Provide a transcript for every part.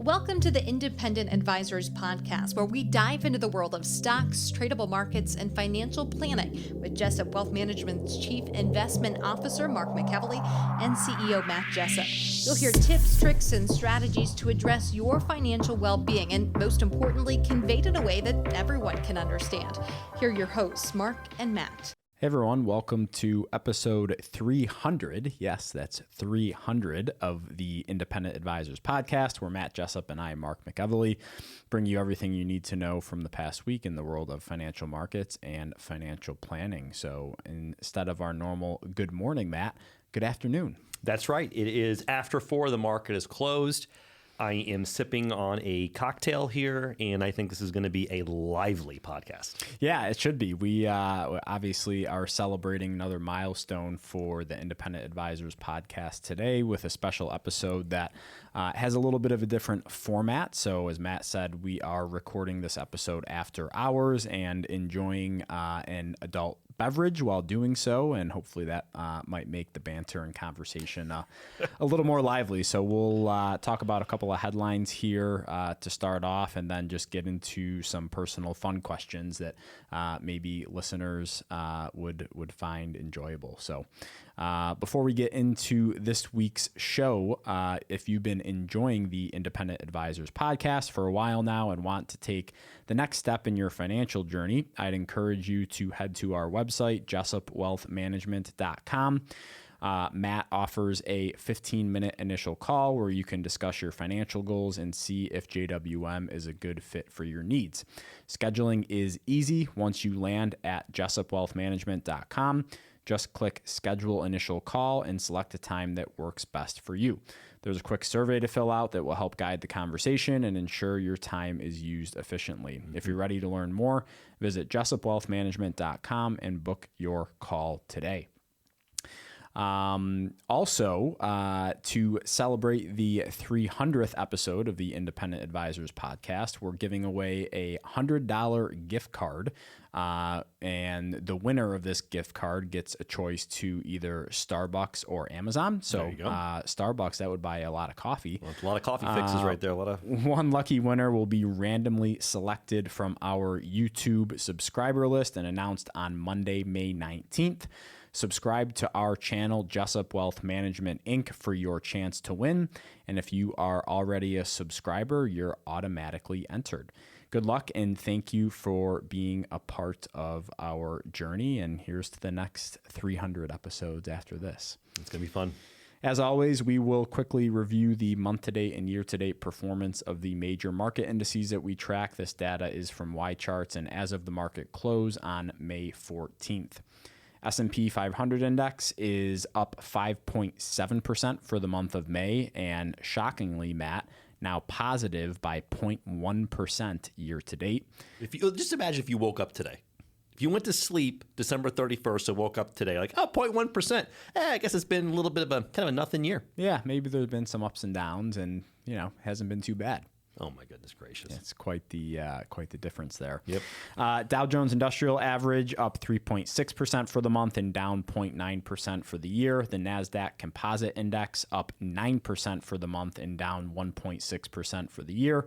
Welcome to the Independent Advisors Podcast, where we dive into the world of stocks, tradable markets, and financial planning with Jessup Wealth Management's Chief Investment Officer, Mark McEvely, and CEO, Matt Jessup. You'll hear tips, tricks, and strategies to address your financial well-being, and most importantly, conveyed in a way that everyone can understand. Here are your hosts, Mark and Matt. Hey everyone, welcome to episode 300. Yes, that's 300 of the Independent Advisors Podcast, where Matt Jessup and I, Mark McEvely, bring you everything you need to know from the past week in the world of financial markets and financial planning. So instead of our normal good morning, Matt, good afternoon. That's right. It is after 4. The market is closed. I am sipping on a cocktail here, and I think this is going to be a lively podcast. Yeah, it should be. We obviously are celebrating another milestone for the Independent Advisors Podcast today with a special episode that has a little bit of a different format. So as Matt said, we are recording this episode after hours and enjoying an adult beverage while doing so, and hopefully that might make the banter and conversation a little more lively. So we'll talk about a couple of headlines here to start off, and then just get into some personal fun questions that maybe listeners would find enjoyable. So before we get into this week's show, if you've been enjoying the Independent Advisors Podcast for a while now and want to take the next step in your financial journey, I'd encourage you to head to our website, jessupwealthmanagement.com. Matt offers a 15-minute initial call where you can discuss your financial goals and see if JWM is a good fit for your needs. Scheduling is easy once you land at jessupwealthmanagement.com. Just click Schedule Initial Call and select a time that works best for you. There's a quick survey to fill out that will help guide the conversation and ensure your time is used efficiently. If you're ready to learn more, visit jessupwealthmanagement.com and book your call today. Also, to celebrate the 300th episode of the Independent Advisors Podcast, we're giving away a $100 gift card. And the winner of this gift card gets a choice to either Starbucks or Amazon. So Starbucks, that would buy a lot of coffee. Well, a lot of coffee fixes right there. One lucky winner will be randomly selected from our YouTube subscriber list and announced on Monday, May 19th. Subscribe to our channel, Jessup Wealth Management, Inc., for your chance to win. And if you are already a subscriber, you're automatically entered. Good luck, and thank you for being a part of our journey. And here's to the next 300 episodes after this. It's going to be fun. As always, we will quickly review the month-to-date and year-to-date performance of the major market indices that we track. This data is from Y-Charts, and as of the market close on May 14th. S&P 500 index is up 5.7% for the month of May, and shockingly, Matt, now positive by 0.1% year to date. If you just imagine if you woke up today. If you went to sleep December 31st and woke up today, like, 0.1%. I guess it's been a little bit of a kind of a nothing year. Yeah, maybe there's been some ups and downs, and hasn't been too bad. Oh my goodness gracious! Yeah, it's quite the difference there. Yep. Dow Jones Industrial Average up 3.6% for the month and down 0.9% for the year. The NASDAQ Composite Index up 9% for the month and down 1.6% for the year.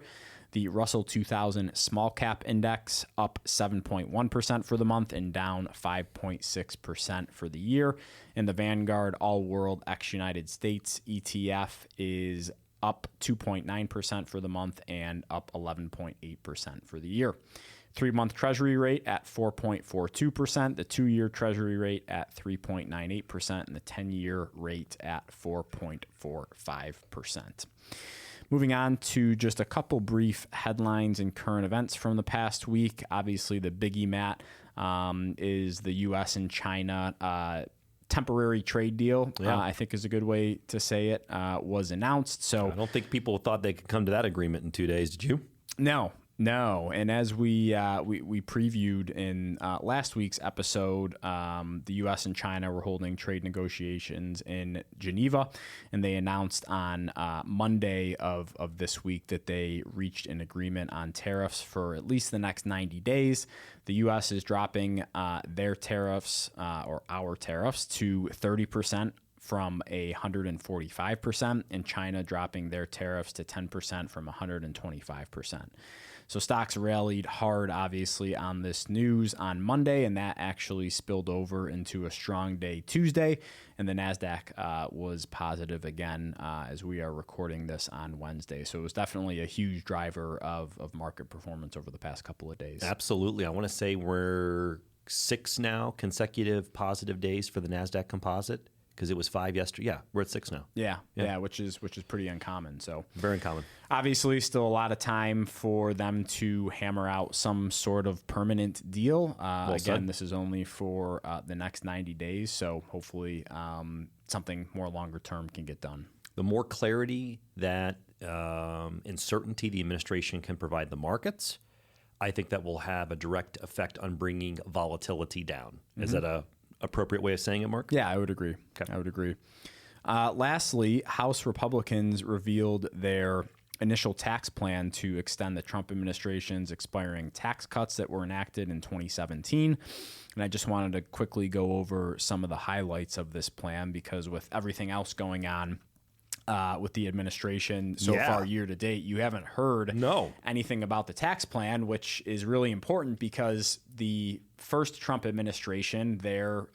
The Russell 2000 Small Cap Index up 7.1% for the month and down 5.6% for the year. And the Vanguard All World ex-United States ETF is up 2.9% for the month and up 11.8% for the year. 3-month Treasury rate at 4.42%, the 2-year Treasury rate at 3.98%, and the 10-year rate at 4.45%. Moving on to just a couple brief headlines and current events from the past week. Obviously, the biggie, Matt, is the U.S. and China temporary trade deal, I think is a good way to say it, was announced. So I don't think people thought they could come to that agreement in 2 days. Did you? No. And as we previewed in last week's episode, the U.S. and China were holding trade negotiations in Geneva, and they announced on Monday of this week that they reached an agreement on tariffs for at least the next 90 days. The U.S. is dropping their tariffs or our tariffs to 30% from 145%, and China dropping their tariffs to 10% from 125%. So stocks rallied hard, obviously, on this news on Monday, and that actually spilled over into a strong day Tuesday. And the NASDAQ was positive again as we are recording this on Wednesday. So it was definitely a huge driver of market performance over the past couple of days. Absolutely. I want to say we're 6 now consecutive positive days for the NASDAQ composite, because it was 5 yesterday. Yeah, we're at 6 now. Yeah, which is pretty uncommon. So very uncommon. Obviously, still a lot of time for them to hammer out some sort of permanent deal. Again, this is only for the next 90 days, so hopefully something more longer term can get done. The more clarity that and certainty the administration can provide the markets, I think that will have a direct effect on bringing volatility down. Is that a appropriate way of saying it, Mark? Yeah, I would agree. Okay. I would agree. Lastly, House Republicans revealed their initial tax plan to extend the Trump administration's expiring tax cuts that were enacted in 2017. And I just wanted to quickly go over some of the highlights of this plan, because with everything else going on with the administration so far year to date, you haven't heard anything about the tax plan, which is really important because the first Trump administration, their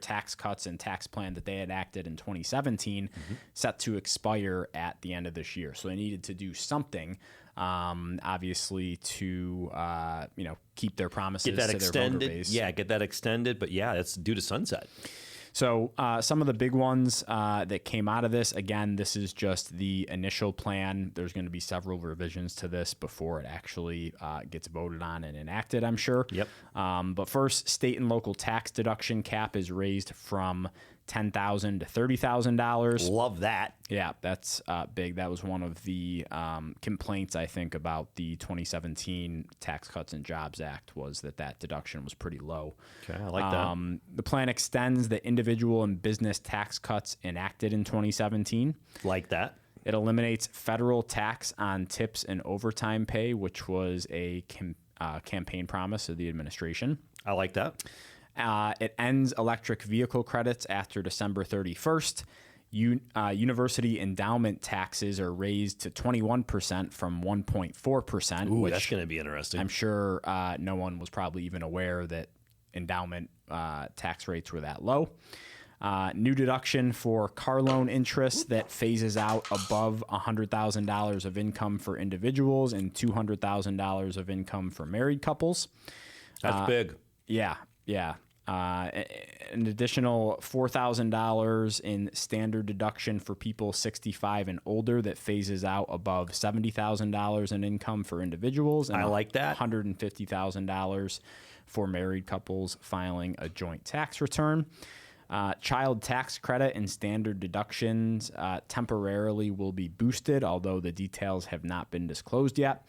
tax cuts and tax plan that they enacted in 2017 set to expire at the end of this year. So they needed to do something, obviously, to keep their promises to their voter base. Yeah, get that extended. But yeah, it's due to sunset. So some of the big ones that came out of this, again, this is just the initial plan. There's going to be several revisions to this before it actually gets voted on and enacted, I'm sure. Yep. But first, state and local tax deduction cap is raised from $10,000 to $30,000. Love that. Yeah, that's big. That was one of the complaints, I think, about the 2017 Tax Cuts and Jobs Act, was that deduction was pretty low. Okay, I like that. The plan extends the individual and business tax cuts enacted in 2017. Like that. It eliminates federal tax on tips and overtime pay, which was a campaign promise of the administration. I like that. It ends electric vehicle credits after December 31st. University endowment taxes are raised to 21% from 1.4%. Ooh, that's going to be interesting. I'm sure no one was probably even aware that endowment tax rates were that low. New deduction for car loan interest that phases out above $100,000 of income for individuals and $200,000 of income for married couples. That's big. Yeah. An additional $4,000 in standard deduction for people 65 and older that phases out above $70,000 in income for individuals. And I like that. $150,000 for married couples filing a joint tax return. Child tax credit and standard deductions temporarily will be boosted, although the details have not been disclosed yet.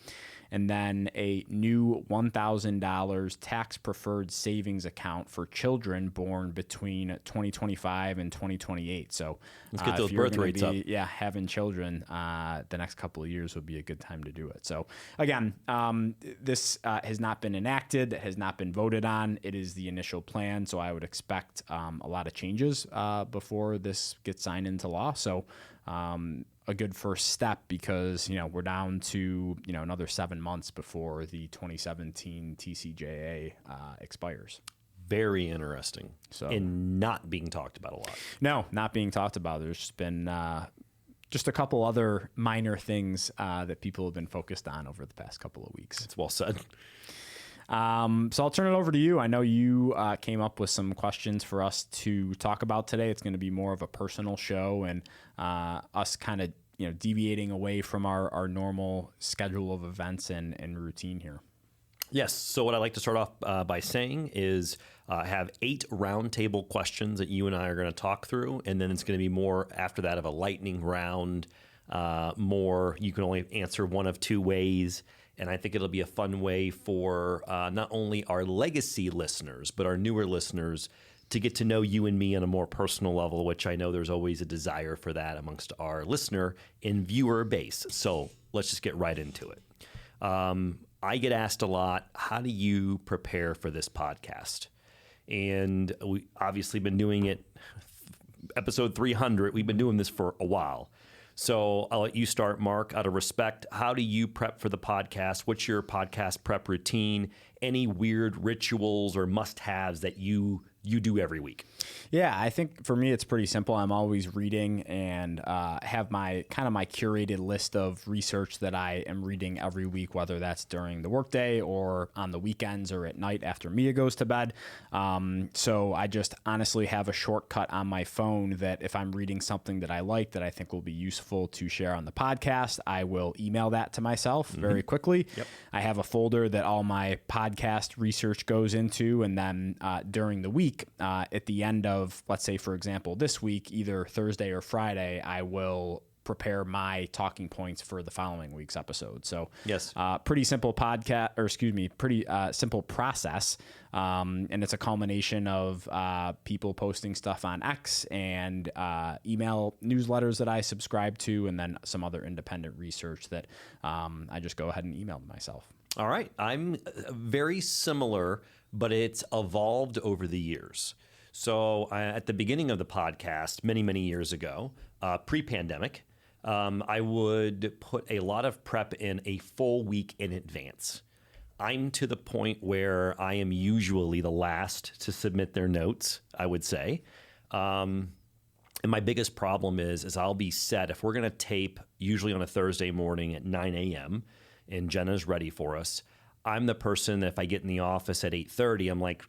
And then a new $1,000 tax-preferred savings account for children born between 2025 and 2028. So let's get those birth rates up. Yeah, having children the next couple of years would be a good time to do it. So again, this has not been enacted, has not been voted on. It is the initial plan, so I would expect a lot of changes before this gets signed into law. So a good first step, because we're down to another 7 months before the 2017 TCJA expires. Very interesting. So, and not being talked about a lot. No, not being talked about. There's been just a couple other minor things that people have been focused on over the past couple of weeks. That's well said. So I'll turn it over to you. I know you came up with some questions for us to talk about today. It's going to be more of a personal show, and us kind of deviating away from our normal schedule of events and routine here. Yes. So what I'd like to start off by saying is have 8 roundtable questions that you and I are going to talk through, and then it's going to be more after that of a lightning round. More, you can only answer one of 2 ways. And I think it'll be a fun way for not only our legacy listeners, but our newer listeners to get to know you and me on a more personal level, which I know there's always a desire for that amongst our listener and viewer base. So let's just get right into it. I get asked a lot, how do you prepare for this podcast? And we obviously been doing it episode 300. We've been doing this for a while. So I'll let you start, Mark, out of respect. How do you prep for the podcast? What's your podcast prep routine? Any weird rituals or must-haves that you do every week? Yeah, I think for me, it's pretty simple. I'm always reading and have my curated list of research that I am reading every week, whether that's during the workday or on the weekends or at night after Mia goes to bed. So I just honestly have a shortcut on my phone that if I'm reading something that I like that I think will be useful to share on the podcast, I will email that to myself very quickly. Yep. I have a folder that all my podcast research goes into, and then during the week, at the end of, let's say, for example, this week, either Thursday or Friday, I will prepare my talking points for the following week's episode. So, yes, pretty simple pretty simple process. And it's a culmination of people posting stuff on X and email newsletters that I subscribe to, and then some other independent research that I just go ahead and email myself. All right. I'm very similar, but it's evolved over the years. So at the beginning of the podcast, many, many years ago, pre-pandemic, I would put a lot of prep in a full week in advance. I'm to the point where I am usually the last to submit their notes, I would say. And my biggest problem is I'll be set. If we're going to tape usually on a Thursday morning at 9 a.m., and Jenna's ready for us, I'm the person that if I get in the office at 8:30, I'm like,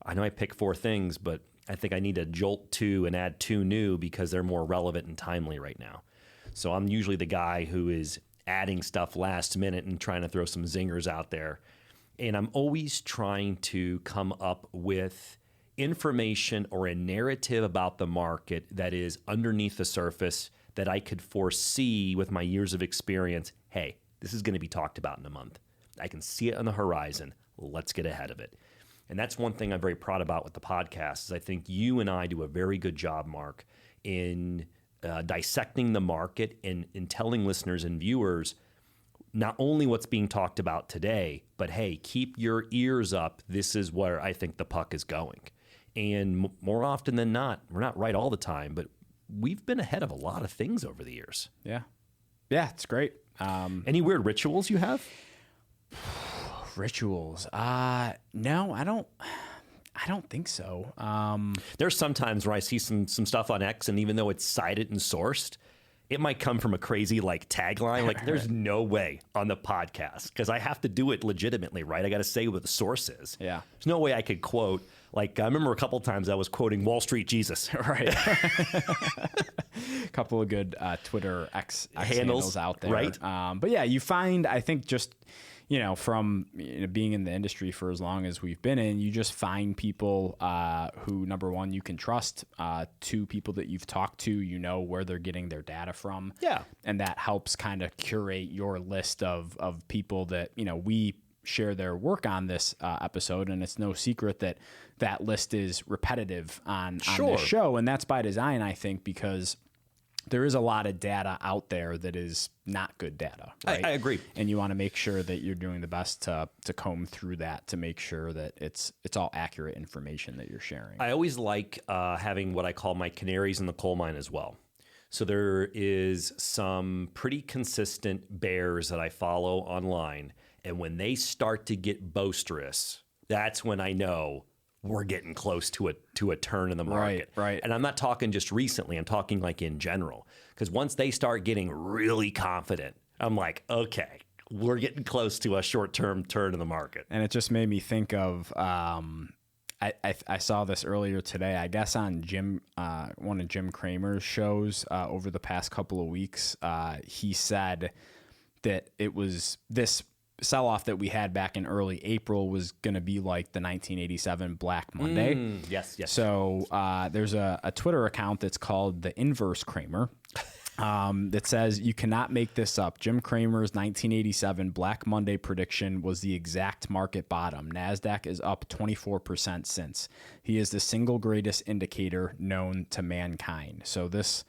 I know I pick 4 things, but I think I need to jolt 2 and add 2 new because they're more relevant and timely right now. So I'm usually the guy who is adding stuff last minute and trying to throw some zingers out there. And I'm always trying to come up with information or a narrative about the market that is underneath the surface that I could foresee with my years of experience. Hey, this is going to be talked about in a month. I can see it on the horizon. Let's get ahead of it. And that's one thing I'm very proud about with the podcast is I think you and I do a very good job, Mark, in dissecting the market and in telling listeners and viewers not only what's being talked about today, but hey, keep your ears up. This is where I think the puck is going. And more often than not, we're not right all the time, but we've been ahead of a lot of things over the years. Yeah. Yeah, it's great. Any weird rituals you have? Rituals? No, I don't think so. There's sometimes where I see some stuff on X, and even though it's cited and sourced, it might come from a crazy tagline. There's no way on the podcast because I have to do it legitimately, right? I got to say what the source is. Yeah. There's no way I could quote. I remember a couple times I was quoting Wall Street Jesus. Right. A couple of good Twitter X handles out there. Right. But yeah, you find, I think just, from being in the industry for as long as we've been in, you just find people who, number one, you can trust, 2 people that you've talked to, where they're getting their data from. Yeah. And that helps kind of curate your list of people that, we share their work on this episode, and it's no secret that list is repetitive on this show, and that's by design, I think, because there is a lot of data out there that is not good data, right? I agree. And you want to make sure that you're doing the best to comb through that to make sure that it's all accurate information that you're sharing. I always like having what I call my canaries in the coal mine as well. So there is some pretty consistent bears that I follow online, and when they start to get boisterous, that's when I know we're getting close to a turn in the market. Right. And I'm not talking just recently. I'm talking in general. Because once they start getting really confident, I'm like, okay, we're getting close to a short-term turn in the market. And it just made me think of I saw this earlier today. I guess on one of Jim Cramer's shows over the past couple of weeks, he said that it was this sell-off that we had back in early April was going to be like the 1987 Black Monday. Yes. So there's a Twitter account that's called the Inverse Cramer that says, you cannot make this up. Jim Cramer's 1987 Black Monday prediction was the exact market bottom. NASDAQ is up 24% since. He is the single greatest indicator known to mankind. So this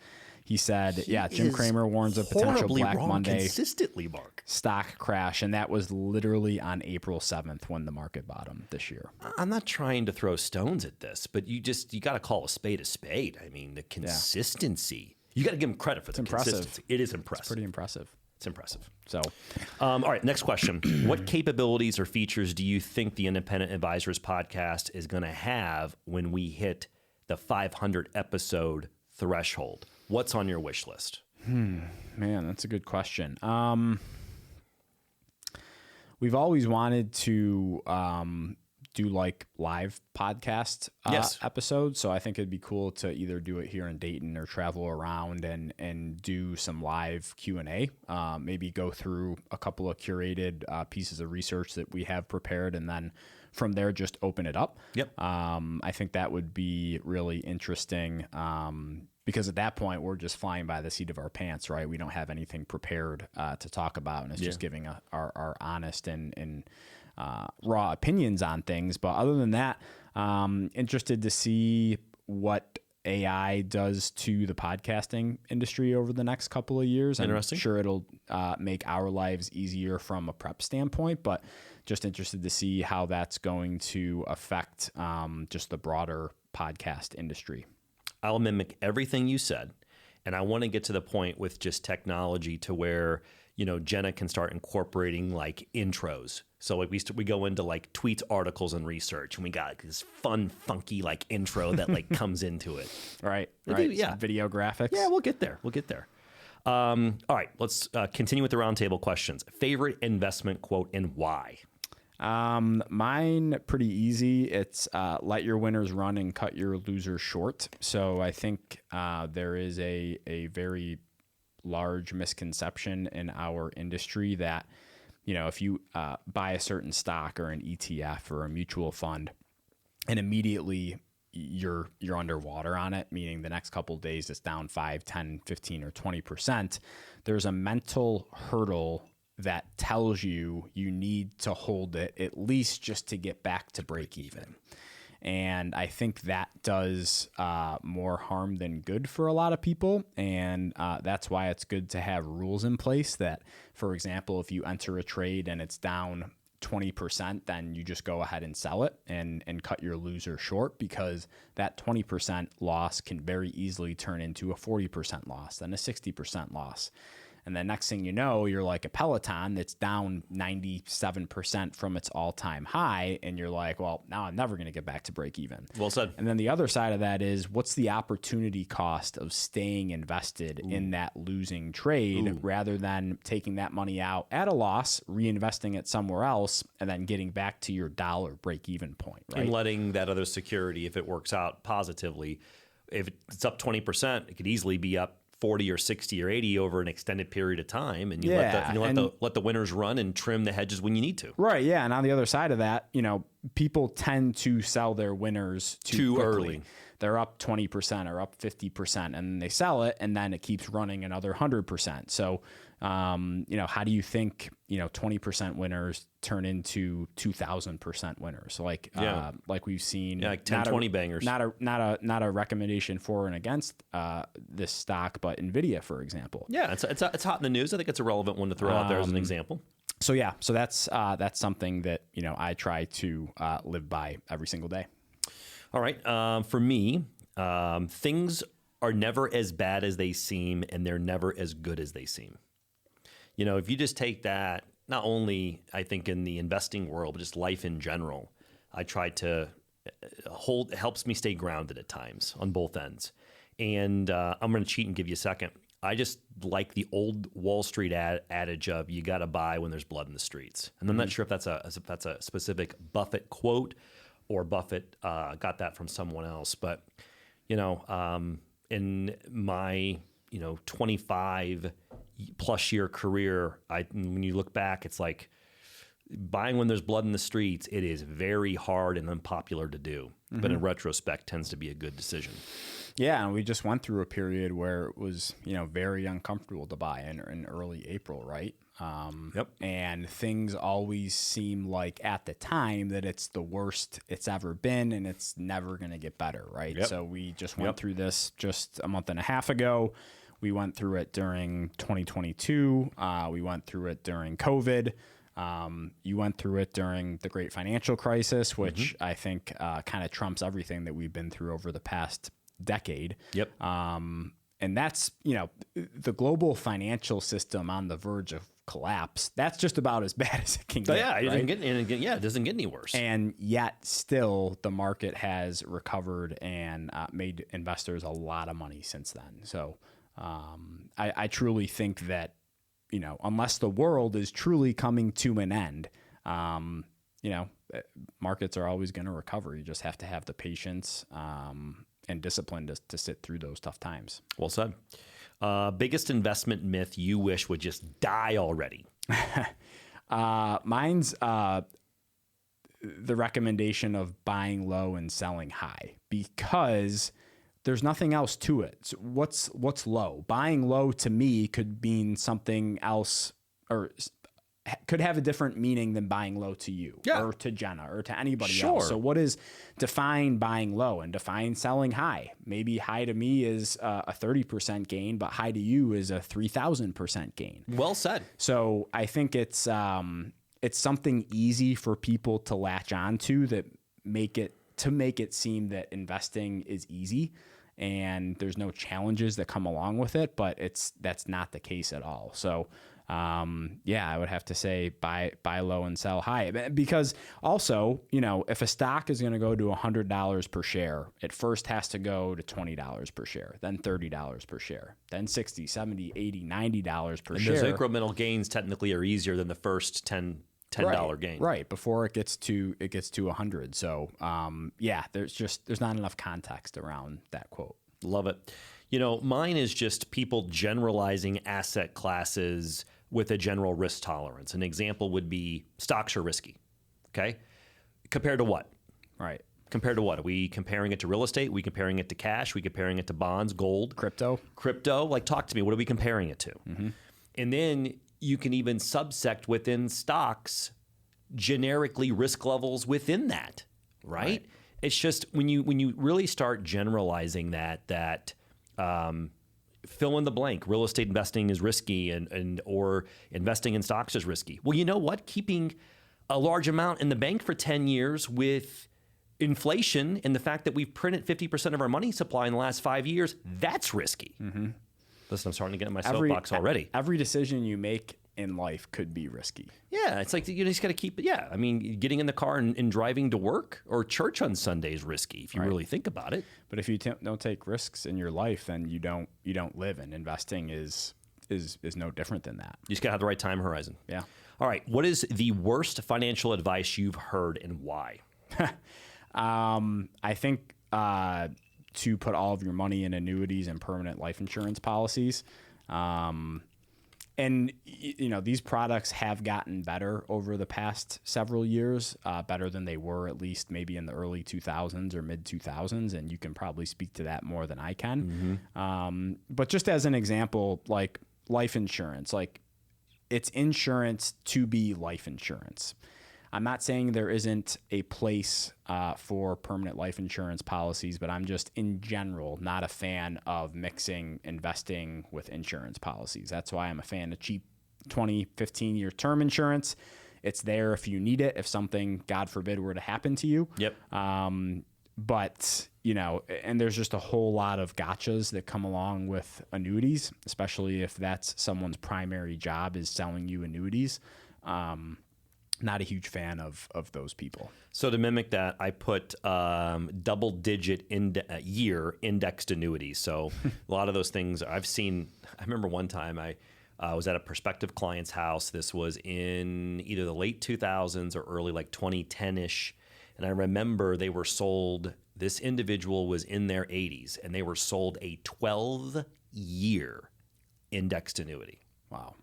He said, Jim Cramer warns of potential Black Monday consistently, Mark. stock crash. And that was literally on April 7th when the market bottomed this year. I'm not trying to throw stones at this, but you got to call a spade a spade. I mean, the consistency. You got to give him credit for the consistency. It is impressive. It's pretty impressive. It's impressive. So, all right, next question. What capabilities or features do you think the Independent Advisors podcast is going to have when we hit the 500 episode threshold? What's on your wish list? Man, that's a good question. We've always wanted to do like live podcast episodes. So I think it'd be cool to either do it here in Dayton or travel around and do some live Q&A. Maybe go through a couple of curated pieces of research that we have prepared, and then from there just open it up. Yep. I think that would be really interesting because at that point we're just flying by the seat of our pants, right? We don't have anything prepared to talk about, and it's just giving our honest and raw opinions on things. But other than that, interested to see what AI does to the podcasting industry over the next couple of years. Interesting. I'm sure it'll make our lives easier from a prep standpoint, but just interested to see how that's going to affect just the broader podcast industry. I'll mimic everything you said, and I want to get to the point with just technology to where, Jenna can start incorporating like intros. So like we go into like tweets, articles, and research, and we got this fun, funky like intro that like comes into it. Right. Yeah. Some video graphics. Yeah, we'll get there. All right, let's continue with the roundtable questions. Favorite investment quote and why? Mine pretty easy. It's let your winners run and cut your losers short. So I think there is a very large misconception in our industry that, if you buy a certain stock or an ETF or a mutual fund and immediately you're underwater on it, meaning the next couple of days it's down 5, 10, 15, or 20%, there's a mental hurdle that tells you need to hold it at least just to get back to break even. And I think that does more harm than good for a lot of people. And that's why it's good to have rules in place that, for example, if you enter a trade and it's down 20%, then you just go ahead and sell it and cut your loser short, because that 20% loss can very easily turn into a 40% loss, then a 60% loss. And then next thing you know, you're like a Peloton that's down 97% from its all-time high. And you're like, well, now I'm never going to get back to break even. Well said. And then the other side of that is, what's the opportunity cost of staying invested in that losing trade rather than taking that money out at a loss, reinvesting it somewhere else, and then getting back to your dollar break-even point, right? And letting that other security, if it works out positively, if it's up 20%, it could easily be up 40 or 60 or 80 over an extended period of time, and let the winners run and trim the hedges when you need to. Right, yeah. And on the other side of that, people tend to sell their winners too early. They're up 20% or up 50%, and then they sell it, and then it keeps running another 100%. So, how do you think 20% winners turn into 2,000% winners? Like we've seen, like 10, 20 bangers. Not a recommendation for and against this stock, but Nvidia, for example. Yeah, it's hot in the news. I think it's a relevant one to throw out there as an example. So that's something that I try to live by every single day. All right, for me, things are never as bad as they seem, and they're never as good as they seem. If you just take that, not only I think in the investing world, but just life in general, I try to it helps me stay grounded at times on both ends. And I'm going to cheat and give you a second. I just like the old Wall Street adage of you got to buy when there's blood in the streets. And I'm not sure if that's a specific Buffett quote or Buffett got that from someone else. But, in my, 25 plus year career, when you look back, it's like buying when there's blood in the streets. It is very hard and unpopular to do, but in retrospect tends to be a good decision. Yeah, and we just went through a period where it was, very uncomfortable to buy in early April, right? Yep. And things always seem like at the time that it's the worst it's ever been, and it's never going to get better, right? Yep. So we just went through this just a month and a half ago, We went through it during 2022. We went through it during COVID. You went through it during the Great Financial Crisis, which I think kind of trumps everything that we've been through over the past decade. Yep. And that's, the global financial system on the verge of collapse. That's just about as bad as it can get. Yeah, it right? doesn't get any worse. And yet still the market has recovered and made investors a lot of money since then. So I truly think that, unless the world is truly coming to an end, markets are always going to recover. You just have to have the patience and discipline to sit through those tough times. Well said. Biggest investment myth you wish would just die already? Mine's the recommendation of buying low and selling high, because there's nothing else to it. So what's low? Buying low to me could mean something else, or could have a different meaning than buying low to you or to Jenna or to anybody else. So what is define buying low and define selling high? Maybe high to me is a 30% gain, but high to you is a 3,000% gain. Well said. So I think it's something easy for people to latch onto that make it seem that investing is easy and there's no challenges that come along with it, but that's not the case at all. So I would have to say buy low and sell high, because also, if a stock is going to go to $100 per share, it first has to go to $20 per share, then $30 per share, then $60, $70, $80, $90 per share. And those incremental gains technically are easier than the first $10 gain. Right. Before it gets to 100. So, there's not enough context around that quote. Love it. Mine is just people generalizing asset classes with a general risk tolerance. An example would be stocks are risky. Okay. Compared to what? Right. Compared to what? Are we comparing it to real estate? Are we comparing it to cash? Are we comparing it to bonds, gold? Crypto? Like, talk to me. What are we comparing it to? Mm-hmm. And then you can even subsect within stocks generically risk levels within that, right? It's just when you really start generalizing that fill in the blank, real estate investing is risky or investing in stocks is risky. Well, you know what? Keeping a large amount in the bank for 10 years with inflation and the fact that we've printed 50% of our money supply in the last 5 years, that's risky. Mm-hmm. Listen, I'm starting to get in my soapbox already. Every decision you make in life could be risky. Yeah, it's like you just got to keep it. Yeah, I mean, getting in the car and driving to work or church on Sunday is risky if you really think about it. But if you don't take risks in your life, then you don't live. And investing is no different than that. You just got to have the right time horizon. Yeah. All right. What is the worst financial advice you've heard and why? I think to put all of your money in annuities and permanent life insurance policies. And, these products have gotten better over the past several years, better than they were at least maybe in the early 2000s or mid 2000s. And you can probably speak to that more than I can. Mm-hmm. But just as an example, like life insurance, like it's insurance to be life insurance. I'm not saying there isn't a place for permanent life insurance policies, but I'm just in general not a fan of mixing investing with insurance policies. That's why I'm a fan of cheap 20, 15-year term insurance. It's there if you need it, if something, God forbid, were to happen to you. Yep. But, and there's just a whole lot of gotchas that come along with annuities, especially if that's someone's primary job is selling you annuities. Not a huge fan of those people. So to mimic that, I put double-digit year indexed annuities. So a lot of those things I've seen. I remember one time I was at a prospective client's house. This was in either the late 2000s or early 2010-ish. And I remember they were sold, this individual was in their 80s, and they were sold a 12-year indexed annuity. Wow.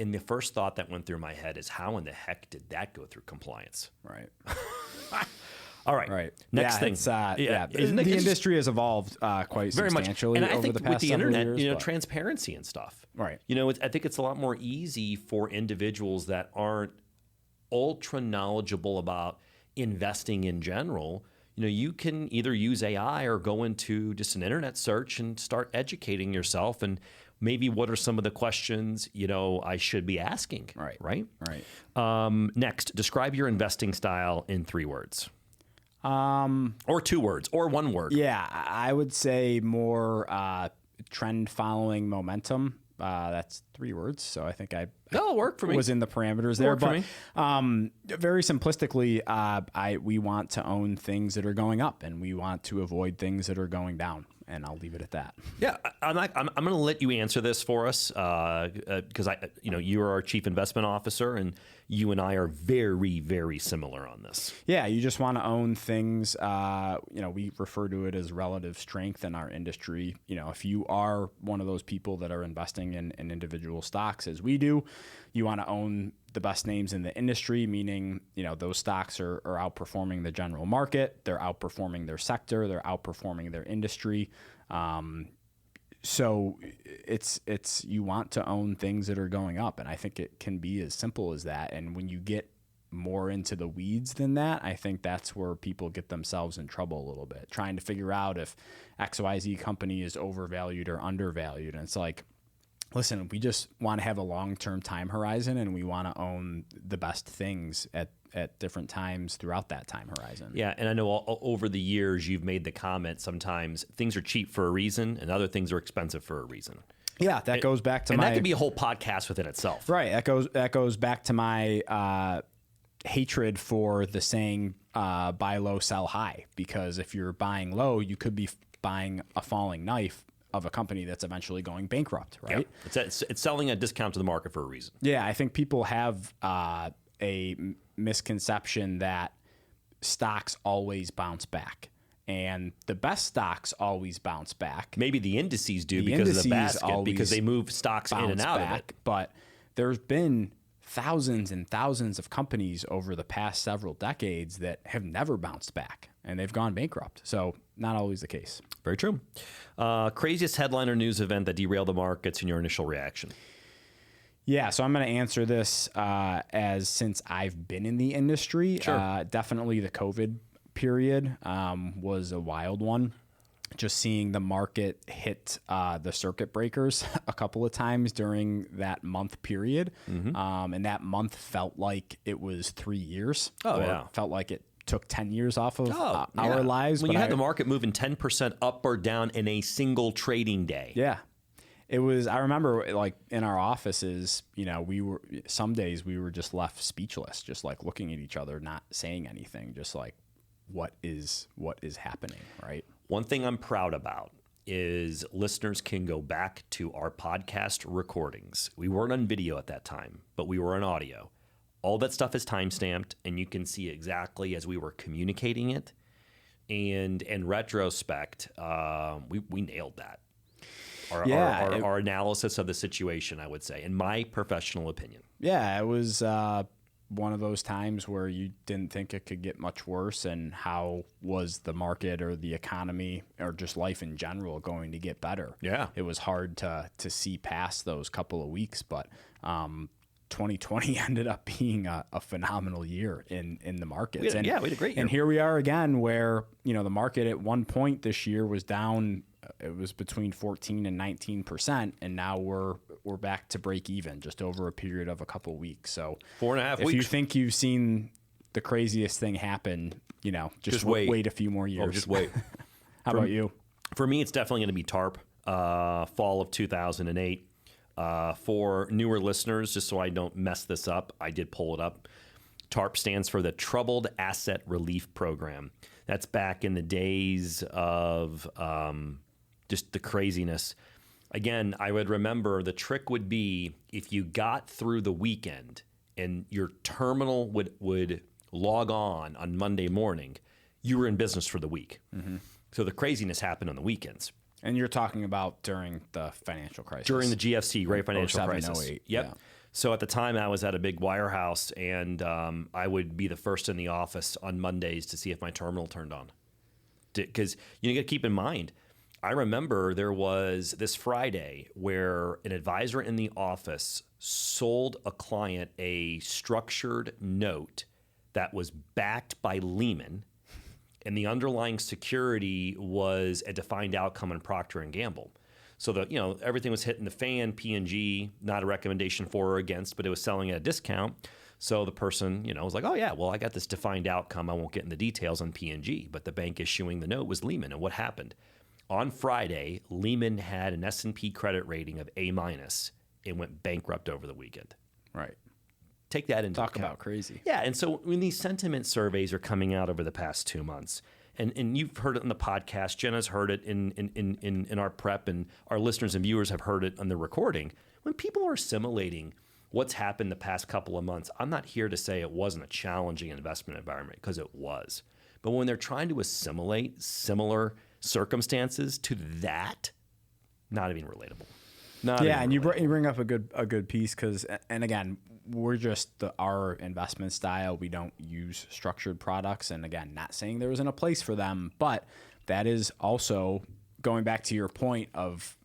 And the first thought that went through my head is, how in the heck did that go through compliance? Right. All right. Right. Next thing. The industry has evolved quite very substantially much. And I over think the past with the several internet, years, transparency and stuff. Right. I think it's a lot more easy for individuals that aren't ultra knowledgeable about investing in general. you can either use AI or go into just an internet search and start educating yourself. And maybe what are some of the questions, I should be asking? Right. Next, describe your investing style in 3 words. Or 2 words, or 1 word. Yeah, I would say more trend following momentum. That's 3 words, so I think That'll work for me. Was in the parameters there. But very simplistically, we want to own things that are going up, and we want to avoid things that are going down. And I'll leave it at that. Yeah, I'm going to let you answer this for us because you're our chief investment officer, and you and I are very, very similar on this. Yeah, you just want to own things. We refer to it as relative strength in our industry. If you are one of those people that are investing in individual stocks, as we do, you want to own the best names in the industry, meaning, those stocks are outperforming the general market. They're outperforming their sector. They're outperforming their industry. So it's you want to own things that are going up. And I think it can be as simple as that. And when you get more into the weeds than that, I think that's where people get themselves in trouble a little bit, trying to figure out if XYZ company is overvalued or undervalued. And it's like, listen, we just want to have a long-term time horizon, and we want to own the best things at different times throughout that time horizon. Yeah, and I know over the years you've made the comment sometimes things are cheap for a reason and other things are expensive for a reason. Yeah, that goes back to that could be a whole podcast within itself. Right, that goes back to my hatred for the saying buy low, sell high, because if you're buying low, you could be buying a falling knife of a company that's eventually going bankrupt, right? Yep. It's selling a discount to the market for a reason. Yeah, I think people have a misconception that stocks always bounce back. And the best stocks always bounce back. Maybe the indices do because of the basket, because they move stocks in and out of it. But there's been thousands and thousands of companies over the past several decades that have never bounced back, and they've gone bankrupt. So not always the case. Very true. Craziest headline or news event that derailed the markets and your initial reaction? Yeah, so I'm going to answer this as since I've been in the industry. Sure. Definitely the COVID period was a wild one. Just seeing the market hit the circuit breakers a couple of times during that month period. Mm-hmm. And that month felt like it was 3 years. Oh, yeah. Felt like it took 10 years off of our lives. When you had the market moving 10% up or down in a single trading day. Yeah. It was, I remember like in our offices, some days we were just left speechless, just like looking at each other, not saying anything, just like, what is happening, right? One thing I'm proud about is listeners can go back to our podcast recordings. We weren't on video at that time, but we were on audio. All that stuff is timestamped, and you can see exactly as we were communicating it. And in retrospect, we nailed that. Our analysis of the situation, I would say, in my professional opinion. Yeah, it was one of those times where you didn't think it could get much worse, and how was the market or the economy or just life in general going to get better? Yeah. It was hard to see past those couple of weeks, but 2020 ended up being a phenomenal year in the markets. We had a great year. And here we are again where, the market at one point this year was down. It was between 14 and 19%, and now we're back to break even just over a period of a couple of weeks. So 4.5 weeks. If you think you've seen the craziest thing happen, just wait a few more years. Oh, just wait. How about you? For me, it's definitely going to be TARP, fall of 2008. For newer listeners, just so I don't mess this up, I did pull it up. TARP stands for the Troubled Asset Relief Program. That's back in the days of just the craziness. Again, I would remember the trick would be if you got through the weekend and your terminal would log on Monday morning, you were in business for the week. Mm-hmm. So the craziness happened on the weekends. And you're talking about during the financial crisis. During the GFC, Great Financial 07, Crisis. 08, Yep. Yeah. So at the time, I was at a big wirehouse, and I would be the first in the office on Mondays to see if my terminal turned on. Because you got to keep in mind, I remember there was this Friday where an advisor in the office sold a client a structured note that was backed by Lehman, and the underlying security was a defined outcome in Procter & Gamble. So everything was hitting the fan. P&G, not a recommendation for or against, but it was selling at a discount. So the person, was like, oh yeah, well, I got this defined outcome. I won't get in the details on P&G, but the bank issuing the note was Lehman. And what happened? On Friday, Lehman had an S&P credit rating of A-. It went bankrupt over the weekend. Right. Take that into account. Talk about crazy. Yeah, and so when these sentiment surveys are coming out over the past 2 months, and you've heard it in the podcast, Jenna's heard it in our prep, and our listeners and viewers have heard it on the recording. When people are assimilating what's happened the past couple of months, I'm not here to say it wasn't a challenging investment environment, because it was. But when they're trying to assimilate similar circumstances to that, not even relatable. And you bring up a good piece, because, and again, we're just our investment style. We don't use structured products, and again, not saying there isn't a place for them, but that is also going back to your point of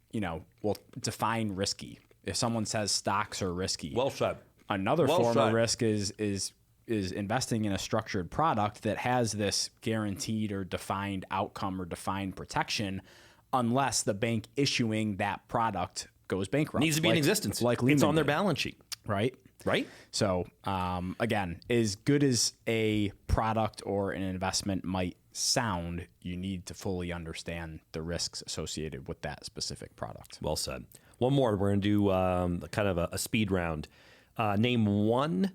define risky. If someone says stocks are risky, well said. Another form of risk is investing in a structured product that has this guaranteed or defined outcome or defined protection, unless the bank issuing that product goes bankrupt. Needs to be in existence. Like Lehman it's on their did. balance sheet. Right? Right? So, again, as good as a product or an investment might sound, you need to fully understand the risks associated with that specific product. Well said. One more. We're going to do kind of a speed round. Name one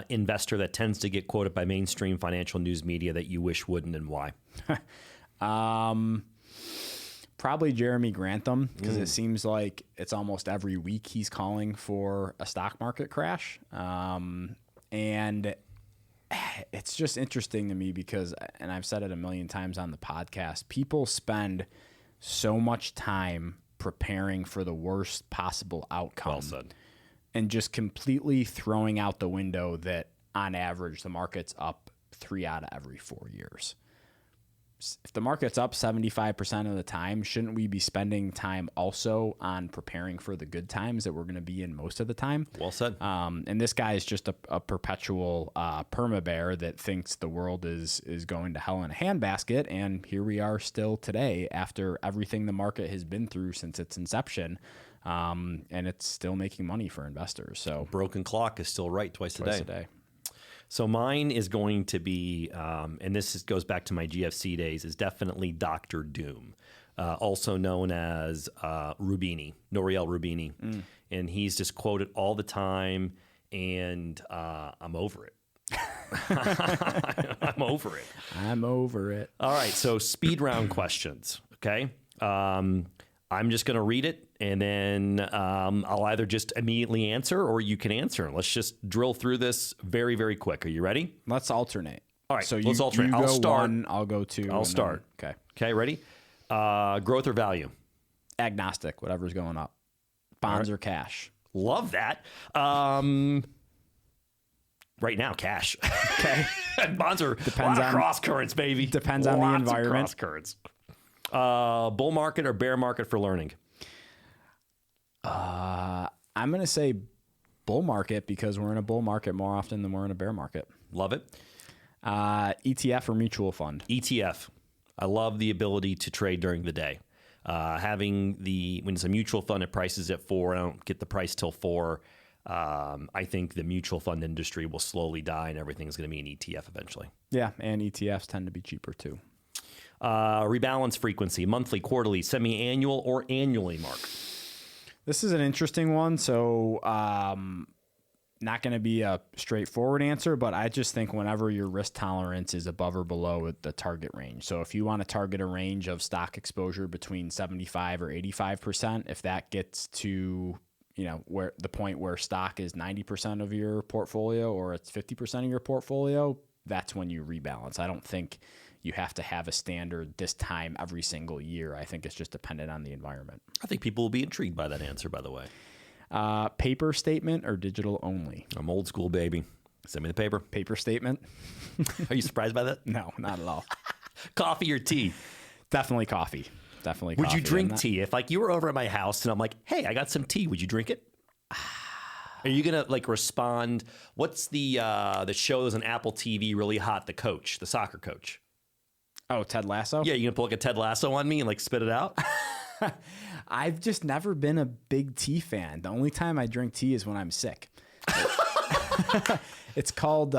investor that tends to get quoted by mainstream financial news media that you wish wouldn't, and why? Probably Jeremy Grantham, because it seems like it's almost every week he's calling for a stock market crash. And it's just interesting to me because, and I've said it a million times on the podcast, people spend so much time preparing for the worst possible outcome. Well said. And just completely throwing out the window that on average the market's up 3 out of every 4 years. If the market's up 75% of the time, shouldn't we be spending time also on preparing for the good times that we're going to be in most of the time? Well said. And this guy is just a perpetual perma-bear that thinks the world is going to hell in a handbasket. And here we are still today after everything the market has been through since its inception. And it's still making money for investors. So broken clock is still right twice a day. So mine is going to be, and this goes back to my GFC days, is definitely Dr. Doom, also known as Rubini, Nouriel Rubini. And he's just quoted all the time, and I'm over it. I'm over it. I'm over it. All right, so speed round questions, okay? I'm just going to read it, and then I'll either just immediately answer or you can answer. Let's just drill through this very, very quick. Are you ready? Let's alternate. All right, so let's alternate. You I'll go start. One, I'll go two. I'll start. Okay. Okay, ready? Growth or value? Agnostic, whatever's going up. Bonds or cash? Love that. Right now, cash. Okay. Bonds are Depends a lot of on- cross currents, baby. Depends on the Lots of environment. cross currents. Bull market or bear market for learning? I'm going to say bull market because we're in a bull market more often than we're in a bear market. Love it. ETF or mutual fund? ETF. I love the ability to trade during the day. Having when it's a mutual fund, it prices at 4. I don't get the price till 4. I think the mutual fund industry will slowly die and everything's going to be an ETF eventually. Yeah, and ETFs tend to be cheaper too. Rebalance frequency, monthly, quarterly, semi-annual, or annually, Mark? This is an interesting one. So not going to be a straightforward answer, but I just think whenever your risk tolerance is above or below the target range. So if you want to target a range of stock exposure between 75 or 85%, if that gets to where the point where stock is 90% of your portfolio or it's 50% of your portfolio, that's when you rebalance. I don't think you have to have a standard this time every single year. I think it's just dependent on the environment. I think people will be intrigued by that answer, by the way. Paper statement or digital only? I'm old school, baby. Send me the paper. Paper statement? Are you surprised by that? No, not at all. Coffee or tea? Definitely coffee. Definitely Would coffee. you drink tea? If you were over at my house and I'm like, hey, I got some tea, would you drink it? Are you going to respond? What's the show that's on Apple TV really hot, The Coach, the soccer coach? Oh, Ted Lasso? Yeah, you gonna pull like a Ted Lasso on me and like spit it out? I've just never been a big tea fan. The only time I drink tea is when I'm sick. It's called,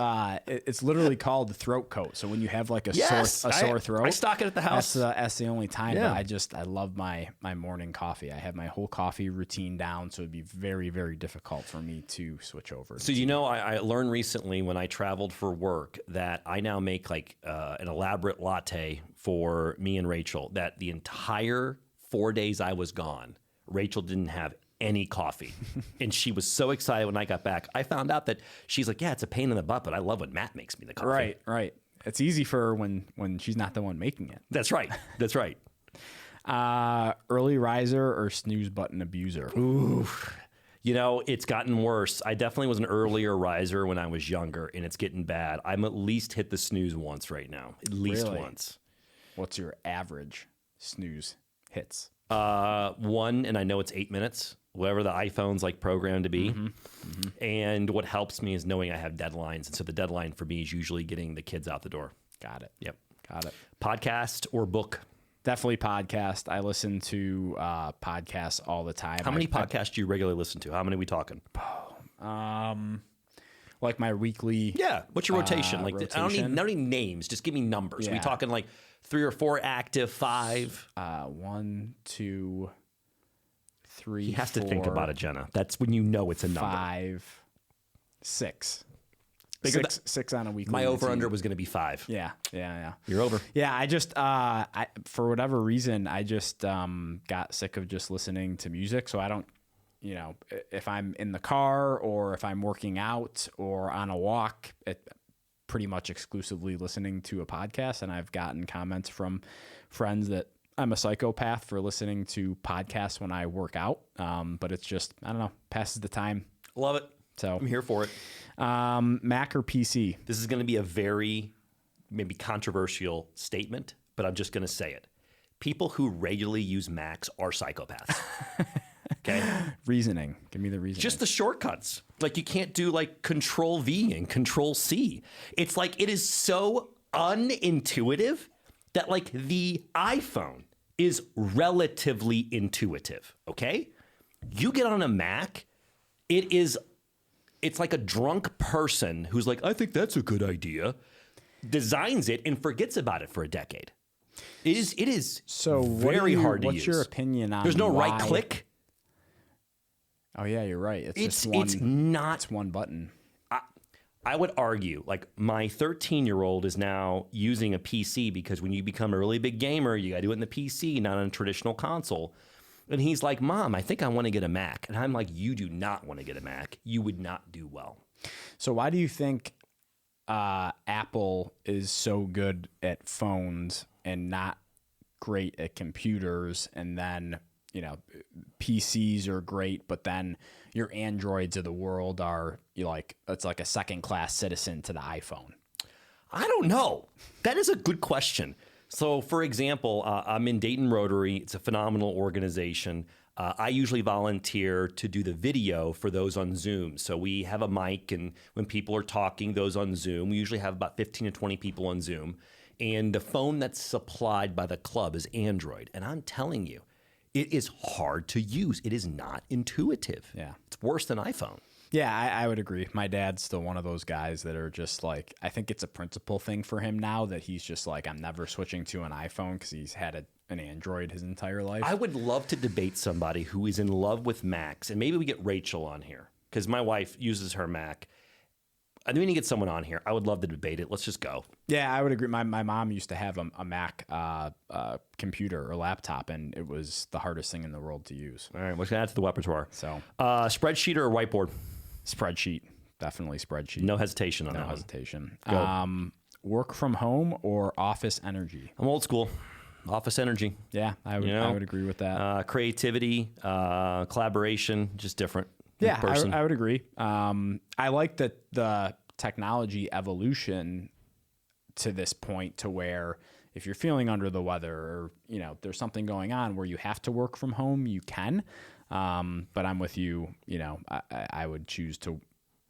it's literally called the throat coat. So when you have like a sore throat, I stock it at the house. That's the only time. Yeah. But I love my morning coffee. I have my whole coffee routine down. So it'd be very, very difficult for me to switch over. So, I learned recently when I traveled for work that I now make like an elaborate latte for me and Rachel, that the entire 4 days I was gone, Rachel didn't have any coffee. And she was so excited when I got back. I found out that she's like, yeah, it's a pain in the butt, but I love when Matt makes me the coffee. Right. It's easy for her when she's not the one making it. That's right. Early riser or snooze button abuser? Ooh. It's gotten worse. I definitely was an earlier riser when I was younger, and it's getting bad. I'm at least hit the snooze once right now. At least once. What's your average snooze hits? One, and I know it's 8 minutes, whatever the iPhone's like programmed to be. And what helps me is knowing I have deadlines. And so the deadline for me is usually getting the kids out the door. Got it. Yep. Got it. Podcast or book? Definitely podcast. I listen to podcasts all the time. How many podcasts do you regularly listen to? How many are we talking? Like my weekly. Yeah. What's your rotation? rotation? I don't need names. Just give me numbers. Yeah. Are we talking like 3 or 4 active, 5? 1, 2, 3. He has to think about it, Jenna. That's when you know it's a number. 5, 6. Bigger Six on a weekly. My over routine. under was going to be 5. Yeah. You're over. Yeah, I just for whatever reason, I just got sick of just listening to music. So I don't, if I'm in the car or if I'm working out or on a walk, pretty much exclusively listening to a podcast. And I've gotten comments from friends that I'm a psychopath for listening to podcasts when I work out. But it's just, I don't know, passes the time. Love it. So I'm here for it. Mac or PC? This is going to be a very maybe controversial statement, but I'm just going to say it. People who regularly use Macs are psychopaths. Okay? Reasoning. Give me the reasoning. Just the shortcuts. Like you can't do like Control V and Control C. It's like it is so unintuitive that like the iPhone is relatively intuitive. Okay? You get on a Mac, it's like a drunk person who's like, I think that's a good idea, designs it and forgets about it for a decade. It is so very hard to use. What's your opinion on There's no right click. Oh yeah, you're right. It's one button. I would argue like my 13-year-old is now using a PC because when you become a really big gamer, you got to do it in the PC, not on a traditional console. And he's like, Mom, I think I want to get a Mac. And I'm like, you do not want to get a Mac. You would not do well. So why do you think Apple is so good at phones and not great at computers? And then, PCs are great, but then your Androids of the world are it's like a second-class citizen to the iPhone. I don't know. That is a good question. So, for example, I'm in Dayton Rotary. It's a phenomenal organization. I usually volunteer to do the video for those on Zoom. So we have a mic, and when people are talking, those on Zoom, we usually have about 15 to 20 people on Zoom. And the phone that's supplied by the club is Android. And I'm telling you, it is hard to use. It is not intuitive. Yeah. It's worse than iPhone. Yeah, I would agree. My dad's still one of those guys that are just like, I think it's a principal thing for him now that he's just like, I'm never switching to an iPhone because he's had an Android his entire life. I would love to debate somebody who is in love with Macs, and maybe we get Rachel on here because my wife uses her Mac. I think we need to get someone on here. I would love to debate it. Let's just go. Yeah, I would agree. My mom used to have a Mac computer or laptop, and it was the hardest thing in the world to use. All right, we're going to add to the repertoire. So, spreadsheet or whiteboard? Spreadsheet. Definitely spreadsheet. No hesitation on that. No hesitation. Work from home or office energy? I'm old school. Office energy. Yeah, I would agree with that. Creativity, collaboration, just different. Yeah, I would agree. I like that the technology evolution to this point to where if you're feeling under the weather or, there's something going on where you have to work from home, you can. But I'm with you, I would choose to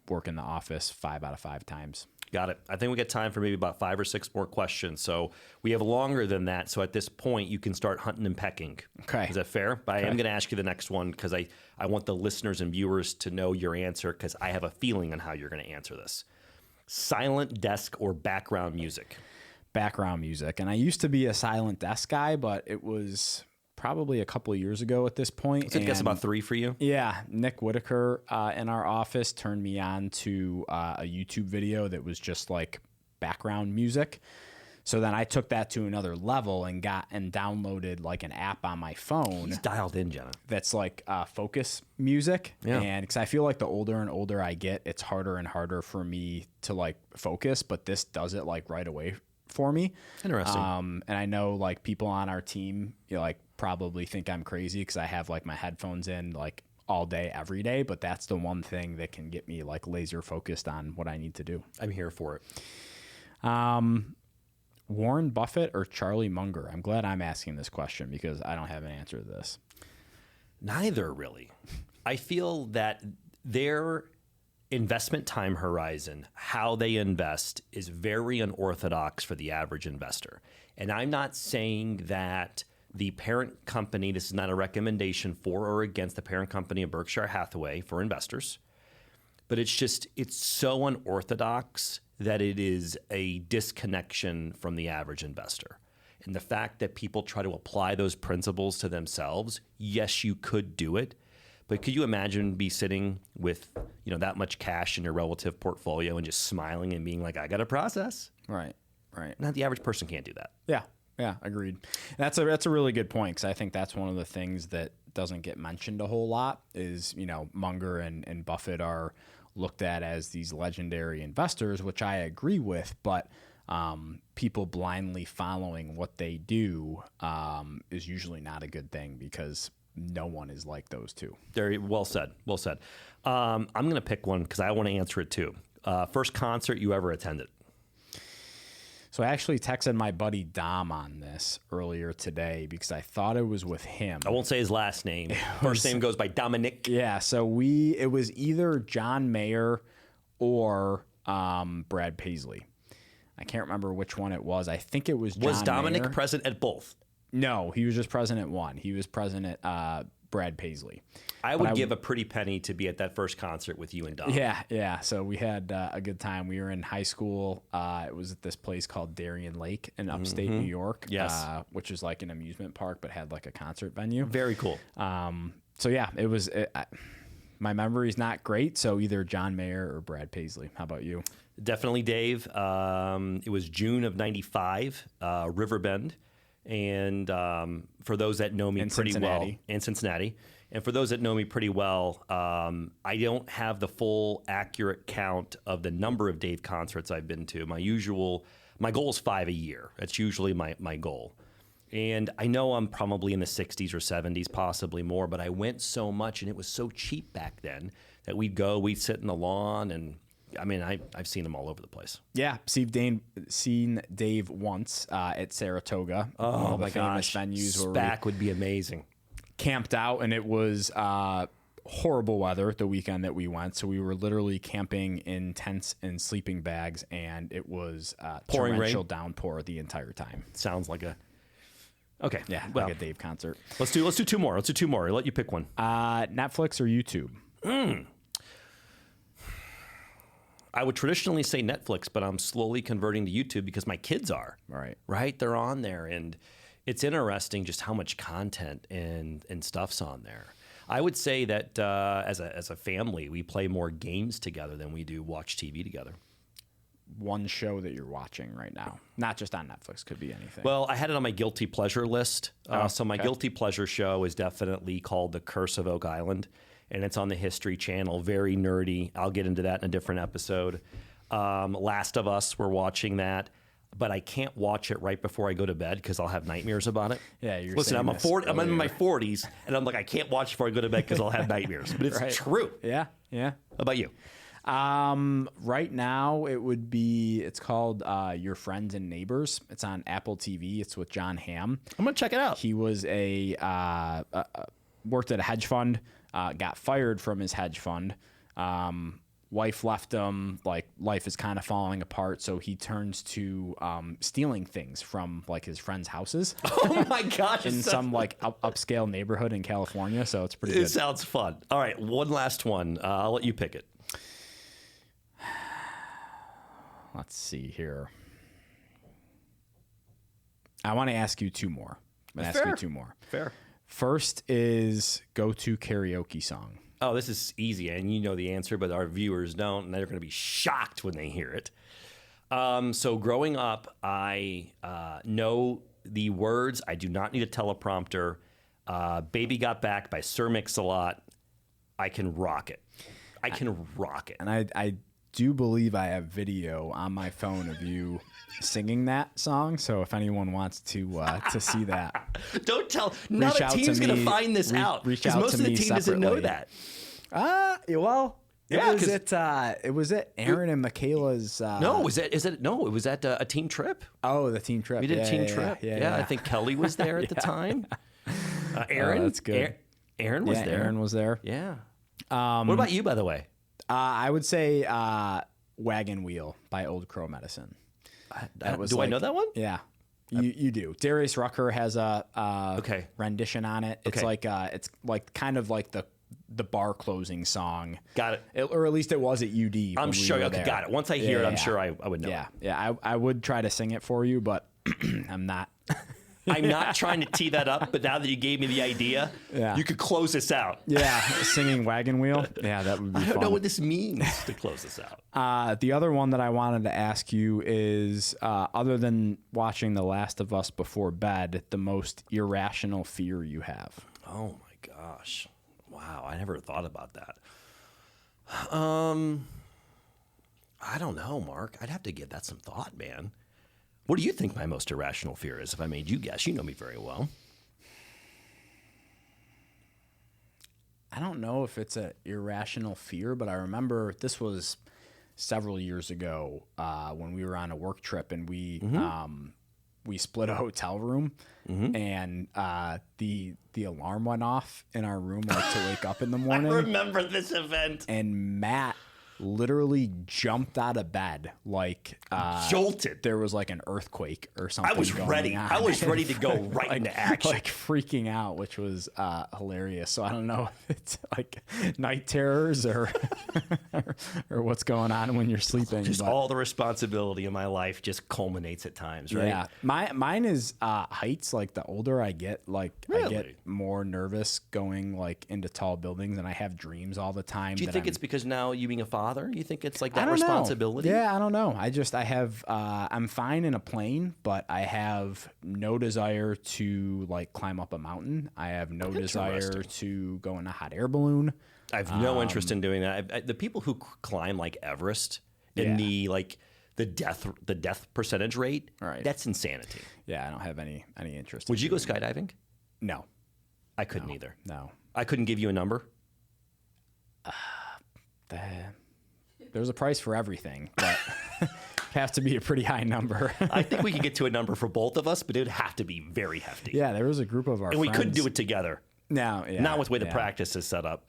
work in the office 5 out of 5 times. Got it. I think we got time for maybe about 5 or 6 more questions. So we have longer than that. So at this point, you can start hunting and pecking. Okay. Is that fair? But I am going to ask you the next one because I want the listeners and viewers to know your answer because I have a feeling on how you're going to answer this. Silent desk or background music? Background music. And I used to be a silent desk guy, but it was probably a couple of years ago at this point. I guess about 3 for you. Yeah. Nick Whitaker in our office turned me on to a YouTube video that was just like background music. So then I took that to another level and downloaded like an app on my phone. He's dialed in, Jenna. That's like focus music. Yeah. And because I feel like the older and older I get, it's harder and harder for me to like focus, but this does it like right away for me. Interesting. And I know like people on our team, like probably think I'm crazy because I have like my headphones in like all day, every day, but that's the one thing that can get me like laser focused on what I need to do. I'm here for it. Warren Buffett or Charlie Munger? I'm glad I'm asking this question because I don't have an answer to this. Neither, really. I feel that their investment time horizon, how they invest, is very unorthodox for the average investor. And I'm not saying that the parent company, this is not a recommendation for or against the parent company of Berkshire Hathaway for investors, but it's so unorthodox that it is a disconnection from the average investor. And the fact that people try to apply those principles to themselves, yes, you could do it, but could you imagine be sitting with, that much cash in your relative portfolio and just smiling and being like, I got a process? Right. Not the average person can't do that. Yeah, agreed. That's a really good point because I think that's one of the things that doesn't get mentioned a whole lot is, Munger and Buffett are looked at as these legendary investors, which I agree with, but people blindly following what they do is usually not a good thing because no one is like those two. Very well said. Well said. I'm going to pick one because I want to answer it too. First concert you ever attended? So I actually texted my buddy Dom on this earlier today because I thought it was with him. I won't say his last name. First name goes by Dominic. Yeah, so it was either John Mayer or Brad Paisley. I can't remember which one it was. I think it was John Was Dominic Mayer. present at both? No, he was just present at one. He was present at Brad Paisley. I would give a pretty penny to be at that first concert with you and Dom. Yeah. So we had a good time. We were in high school. It was at this place called Darien Lake in upstate New York. Yes. Which is like an amusement park, but had like a concert venue. Very cool. So yeah, it was. My memory's not great. So either John Mayer or Brad Paisley. How about you? Definitely Dave. It was June of '95, Riverbend. And for those that know me pretty well, and Cincinnati, and for those that know me pretty well, I don't have the full accurate count of the number of Dave concerts I've been to. My goal is 5 a year. That's usually my goal. And I know I'm probably in the 60s or 70s, possibly more, but I went so much and it was so cheap back then that we'd sit in the lawn and I've seen them all over the place. Yeah, seen Dave once at Saratoga. Oh my gosh, famous venues. SPAC would be amazing. Camped out, and it was horrible weather the weekend that we went. So we were literally camping in tents and sleeping bags, and it was pouring torrential rain? Downpour the entire time. Sounds like okay. Yeah, well, like a Dave concert. Let's do 2 more. I'll let you pick one. Netflix or YouTube? I would traditionally say Netflix, but I'm slowly converting to YouTube because my kids are. Right? They're on there, and it's interesting just how much content and stuff's on there. I would say that as a family, we play more games together than we do watch TV together. One show that you're watching right now, not just on Netflix, could be anything. Well, I had it on my guilty pleasure list. So my guilty pleasure show is definitely called The Curse of Oak Island. And it's on the History Channel, very nerdy. I'll get into that in a different episode. Last of Us, we're watching that, but I can't watch it right before I go to bed because I'll have nightmares about it. Yeah, you're Listen, saying I'm in my 40s, and I'm like, I can't watch it before I go to bed because I'll have nightmares. But it's true. Yeah. How about you? Right now, it's called Your Friends and Neighbors. It's on Apple TV. It's with John Hamm. I'm going to check it out. He was worked at a hedge fund. Got fired from his hedge fund, wife left him, like life is kind of falling apart. So he turns to stealing things from like his friends' houses. Oh my gosh. In some like upscale neighborhood in California. So it's pretty good. It sounds fun. All right. One last one. I'll let you pick it. Let's see here. I want to ask you two more. Fair. First is go-to karaoke song. Oh, this is easy, and you know the answer, but our viewers don't, and they're going to be shocked when they hear it. So growing up, I know the words. I do not need a teleprompter. Baby Got Back by Sir Mix-a-Lot. I can rock it. And I do believe I have video on my phone of you singing that song. So if anyone wants to see that, don't tell. Now the team's going to find this out because most of the team doesn't know that. Well, yeah, it was it Aaron and Michaela's. No, it was at a team trip. Oh, the team trip. We did a team trip. Yeah, I think Kelly was there at the time. Aaron, that's good. Aaron was there. Aaron was there. Yeah. What about you, by the way? I would say Wagon Wheel by Old Crow Medicine. Do I know that one? Yeah, you do. Darius Rucker has a okay rendition on it. It's okay. like kind of like the bar closing song. Got it. Or at least it was at UD. I'm sure. Okay, got it. Once I hear it, I'm sure I would know. Yeah. I would try to sing it for you, but I'm not. I'm not trying to tee that up, but now that you gave me the idea, you could close this out. Yeah, singing Wagon Wheel. Yeah, that would be fun. I don't know what this means to close this out. The other one that I wanted to ask you is, other than watching The Last of Us before bed, the most irrational fear you have. Oh my gosh. Wow, I never thought about that. I don't know, Mark. I'd have to give that some thought, man. What do you think my most irrational fear is? If I made you guess, you know me very well. I don't know if it's an irrational fear, but I remember this was several years ago when we were on a work trip and we split a hotel room and the alarm went off in our room like to wake up in the morning. I remember this event. And Matt literally jumped out of bed like jolted. There was like an earthquake or something. I was ready. I was ready to go right into action. Like freaking out, which was hilarious. So I don't know if it's like night terrors or or what's going on when you're sleeping. Just all the responsibility in my life just culminates at times, right? Yeah. Mine is heights. Like the older I get, like I get more nervous going like into tall buildings, and I have dreams all the time. Do you think it's because now you being a father? You think it's like that I don't responsibility? know. Yeah, I don't know. I have I'm fine in a plane, but I have no desire to like climb up a mountain. I have no desire to go in a hot air balloon. I have no interest in doing that. The people who climb like Everest and the death percentage rate, that's insanity. Yeah, I don't have any interest. Would you go skydiving? No. I couldn't either. No. I couldn't give you a number. There's a price for everything, but it has to be a pretty high number. I think we could get to a number for both of us, but it would have to be very hefty. Yeah, there was a group of our friends. And we couldn't do it together. No, not with the way the practice is set up.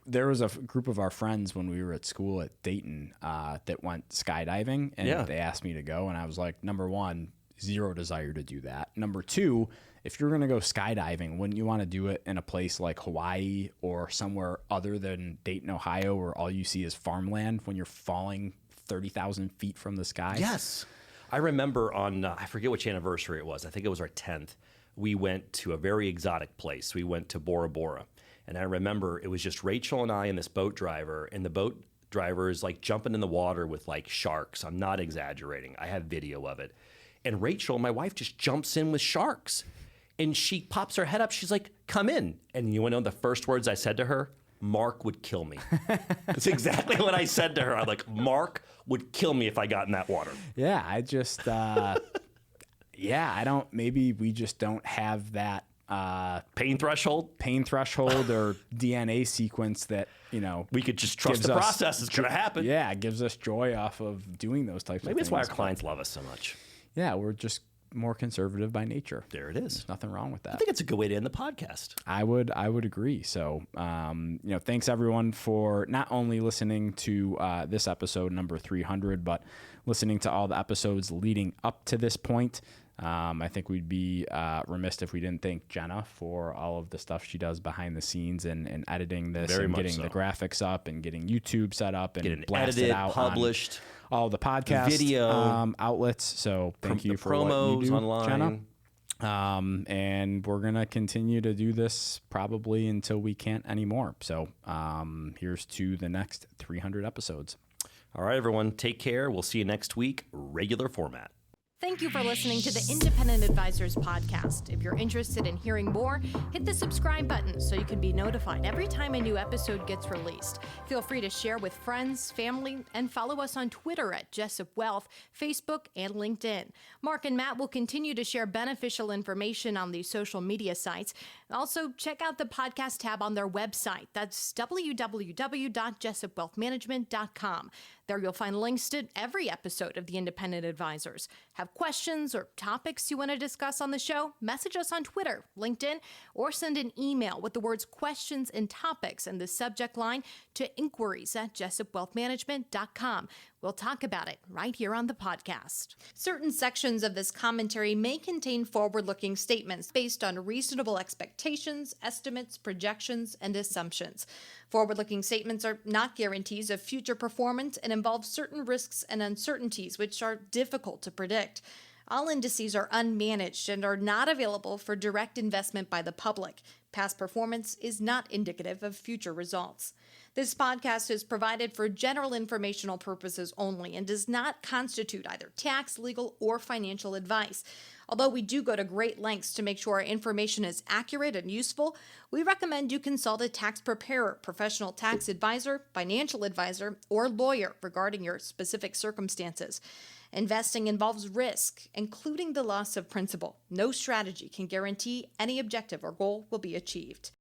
There was a group of our friends when we were at school at Dayton that went skydiving, and they asked me to go, and I was like, number one, zero desire to do that. Number two, if you're going to go skydiving, wouldn't you want to do it in a place like Hawaii or somewhere other than Dayton, Ohio, where all you see is farmland when you're falling 30,000 feet from the sky? Yes. I remember on, I forget which anniversary it was. I think it was our 10th. We went to a very exotic place. We went to Bora Bora. And I remember it was just Rachel and I and this boat driver. And the boat driver is like jumping in the water with like sharks. I'm not exaggerating. I have video of it. And Rachel, my wife, just jumps in with sharks. And she pops her head up. She's like, come in. And you want to know the first words I said to her? Mark would kill me. That's exactly what I said to her. I'm like, Mark would kill me if I got in that water. Yeah, I just, maybe we just don't have that pain threshold or DNA sequence that, we could just trust the process is going to happen. Yeah, it gives us joy off of doing those types of things. Maybe that's why our clients love us so much. Yeah, we're just more conservative by nature. There it is. There's nothing wrong with I that. think it's a good way to end the podcast. I would agree. So, thanks everyone for not only listening to this episode number 300, but listening to all the episodes leading up to this point. I think we'd be remiss if we didn't thank Jenna for all of the stuff she does behind the scenes and editing this Very and much getting so. the graphics up and getting YouTube set up and Getting blasted edited, out published, on all the podcast video, outlets. So thank you for promos what you do, online. Jenna. And we're going to continue to do this probably until we can't anymore. So here's to the next 300 episodes. All right, everyone. Take care. We'll see you next week. Regular format. Thank you for listening to the Independent Advisors Podcast. If you're interested in hearing more, hit the subscribe button so you can be notified every time a new episode gets released. Feel free to share with friends, family, and follow us on Twitter at Jessup Wealth, Facebook, and LinkedIn. Mark and Matt will continue to share beneficial information on these social media sites. Also, check out the podcast tab on their website. That's www.jessupwealthmanagement.com. There you'll find links to every episode of the Independent Advisors. Have questions or topics you want to discuss on the show? Message us on Twitter, LinkedIn, or send an email with the words questions and topics in the subject line to inquiries@jessupwealthmanagement.com. We'll talk about it right here on the podcast. Certain sections of this commentary may contain forward-looking statements based on reasonable expectations, estimates, projections, and assumptions. Forward-looking statements are not guarantees of future performance and involve certain risks and uncertainties which are difficult to predict. All indices are unmanaged and are not available for direct investment by the public. Past performance is not indicative of future results. This podcast is provided for general informational purposes only and does not constitute either tax, legal, or financial advice. Although we do go to great lengths to make sure our information is accurate and useful, we recommend you consult a tax preparer, professional tax advisor, financial advisor, or lawyer regarding your specific circumstances. Investing involves risk, including the loss of principal. No strategy can guarantee any objective or goal will be achieved.